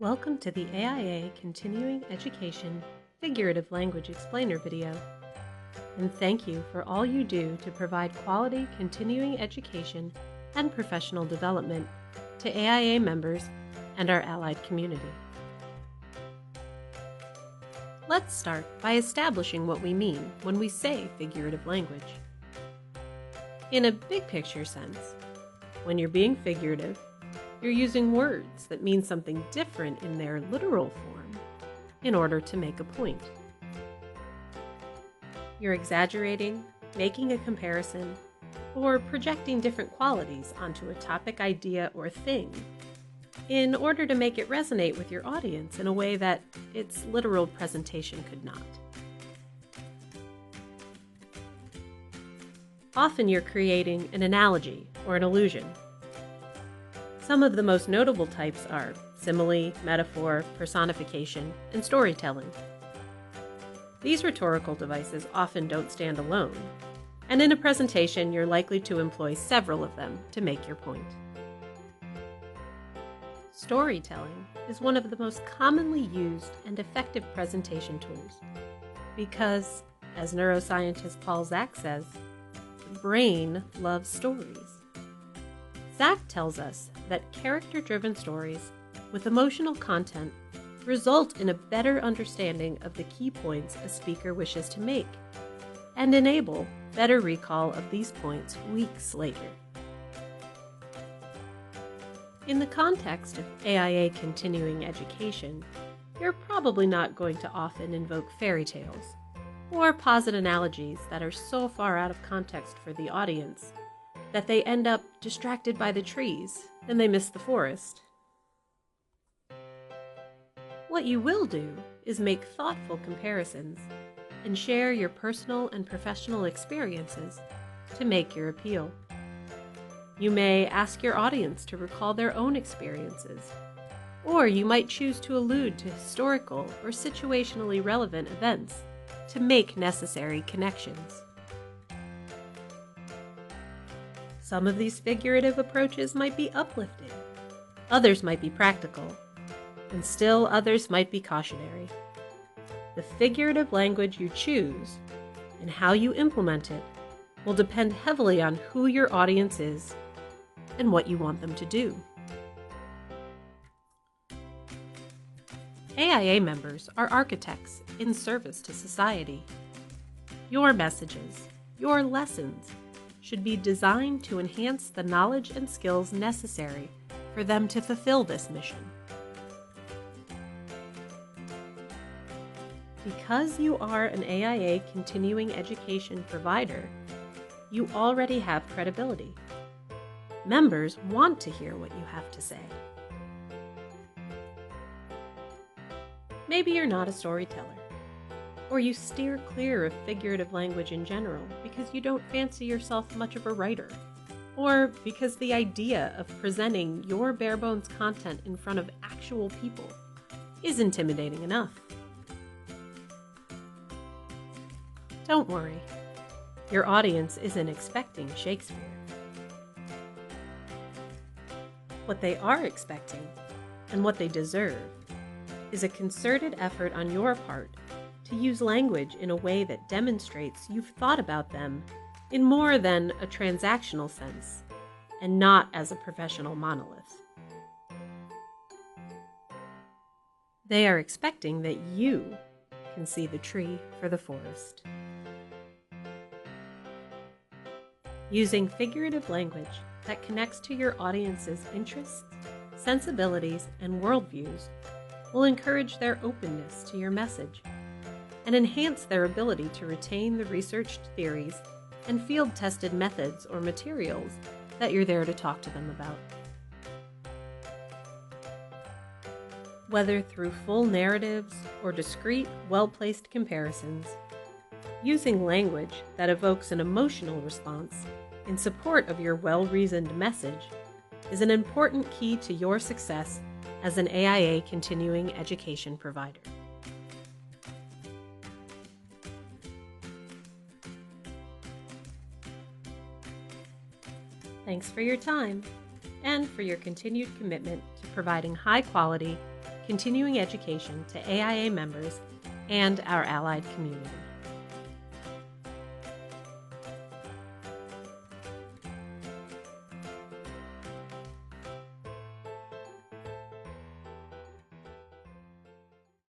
Welcome to the AIA Continuing Education Figurative Language Explainer video, and thank you for all you do to provide quality continuing education and professional development to AIA members and our allied community. Let's start by establishing what we mean when we say figurative language. In a big picture sense, when you're being figurative, you're using words that mean something different in their literal form in order to make a point. You're exaggerating, making a comparison, or projecting different qualities onto a topic, idea, or thing in order to make it resonate with your audience in a way that its literal presentation could not. Often you're creating an analogy or an illusion. Some of the most notable types are simile, metaphor, personification, and storytelling. These rhetorical devices often don't stand alone, and in a presentation you're likely to employ several of them to make your point. Storytelling is one of the most commonly used and effective presentation tools because, as neuroscientist Paul Zak says, the brain loves stories. Zak tells us that character-driven stories with emotional content result in a better understanding of the key points a speaker wishes to make and enable better recall of these points weeks later. In the context of AIA continuing education, you're probably not going to often invoke fairy tales or posit analogies that are so far out of context for the audience that they end up distracted by the trees and they miss the forest. What you will do is make thoughtful comparisons and share your personal and professional experiences to make your appeal. You may ask your audience to recall their own experiences, or you might choose to allude to historical or situationally relevant events to make necessary connections. Some of these figurative approaches might be uplifting, others might be practical, and still others might be cautionary. The figurative language you choose and how you implement it will depend heavily on who your audience is and what you want them to do. AIA members are architects in service to society. Your messages, your lessons, should be designed to enhance the knowledge and skills necessary for them to fulfill this mission. Because you are an AIA continuing education provider, you already have credibility. Members want to hear what you have to say. Maybe you're not a storyteller, or you steer clear of figurative language in general because you don't fancy yourself much of a writer, or because the idea of presenting your bare-bones content in front of actual people is intimidating enough. Don't worry, your audience isn't expecting Shakespeare. What they are expecting, and what they deserve, is a concerted effort on your part to use language in a way that demonstrates you've thought about them in more than a transactional sense, and not as a professional monolith. They are expecting that you can see the tree for the forest. Using figurative language that connects to your audience's interests, sensibilities, and worldviews will encourage their openness to your message and enhance their ability to retain the researched theories and field-tested methods or materials that you're there to talk to them about. Whether through full narratives or discrete, well-placed comparisons, using language that evokes an emotional response in support of your well-reasoned message is an important key to your success as an AIA continuing education provider. Thanks for your time and for your continued commitment to providing high-quality, continuing education to AIA members and our allied community.